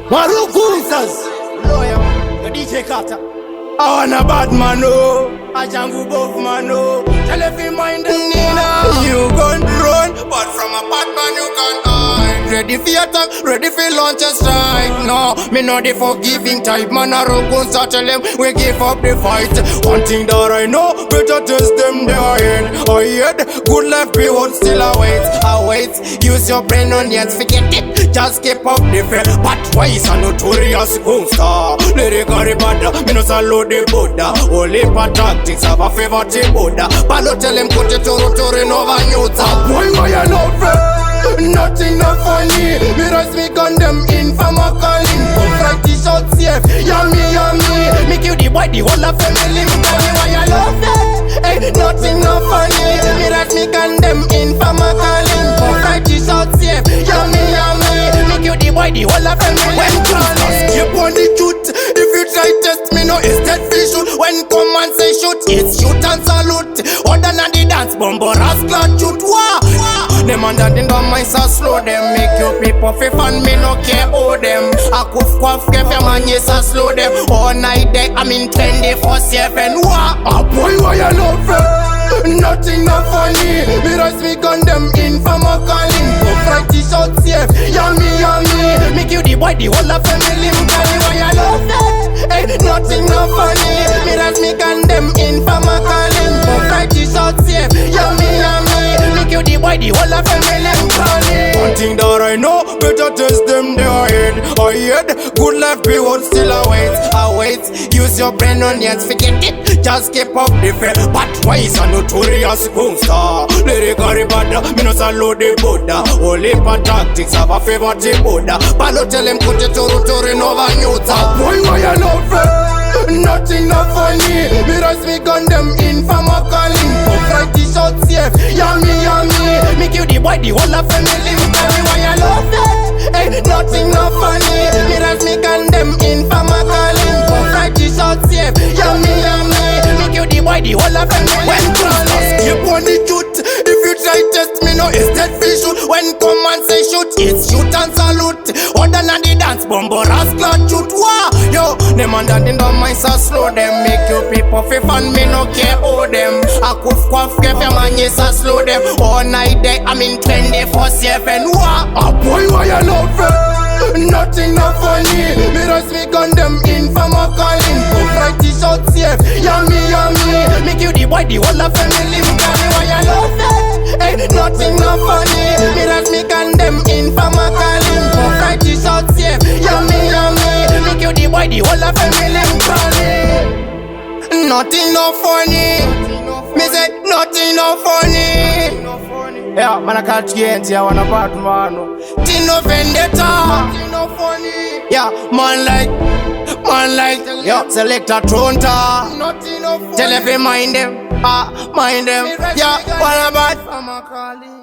Marukusas, lawyer, your DJ Carter. I want a bad man, oh. A jungle buff man, oh. Tell if you mind them, Nina. You gon' run, but from a bad man you can hide. Ready for attack, ready for launch a strike. No, me not the forgiving type. Man, I run start tell them we give up the fight. One thing that I know, better test them their head. I head, good life behold still I wait. Use your brain on yet, forget it. Just keep up the fair. But twice a notorious gangster. Lyrically bad, me no salute the Buddha. Only for tactics have a favorite Buddha. Palo tell him put it to over Utah. Boy, why you love it? Nothing not funny. Me rise me gun them in from a calling. Come right t-shirt safe. Yummy. Me kill the boy, the whole of family. Me tell me why you love it. Hey, nothing not funny. Me rise me gun them in from a calling. Come right t-shirt safe. Yummy. Me kill the boy, the whole of family. When calling, keep on the truth. If you try test me, no it's dead fish shoot. When come and say shoot, it's shoot and salute. Other than the dance, bombo rascal shoot. Wah. Them under the dumb mice are slow. Them make you people fi fan me no care oh them. A kuf kwaf kef ya man yes a slow them. All night they I'm in 24/7. Wah. A boy why you love it? Nothing not funny. Me rise me gun them in from a calling. Go right t-shirt safe. Yummy. Me kill the boy the whole of family. Me tell me why you love it. Hey, nothing not funny. Me rise me gun them in from a calling. Go right t-shirt safe. Yummy. Me kill the boy the whole of family. Me calling. One thing that I know, better test them their head. I head, good life behold still I wait. Use your brain on yet, forget it. Just keep up the fair. But twice a notorious gangster. Lyrically bad, me no salute the Buddha. Only for tactics have a favorite Buddha. Palo tell him put it to over Utah. Boy, why you love it? Nothing not funny. Me rise me gun them in from a calling. Come right t-shirt safe. Yummy. Me kill the boy, the whole of family. Me tell me why you love it. Hey, nothing not funny. Me rise me gun them in from a calling. Come right t-shirt safe. Yummy. Me kill the boy, the whole of family. When calling, keep on the truth. If you try test me, no it's dead fish shoot. When come and say shoot, it's shoot and salute. Other than the dance, bombo rascal shoot. Wah. Yo, them under the dumb mice are slow. Them make you people fi fan me no care oh them. A kuf kwaf kef ya man yes a slow them. All night they I'm in 24/7. Wah. A boy why you love it? Nothing not funny. Me rise me gun them in from a calling. Come right t-shirt safe. Yummy. Me kill the boy the whole of family. Me tell me why you love it. Hey, nothing not funny. Me rise me gun them in from a calling. Come right t-shirt safe. Yummy. Me kill the boy the whole of family. Me calling. Nothing no funny. Me say nothing no funny. Yeah, man I catch gains, yeah, one apart man. Tino vendetta. Tino funny. Yeah, man like, yeah, select a tronta. Tell every mind them, yeah, what about?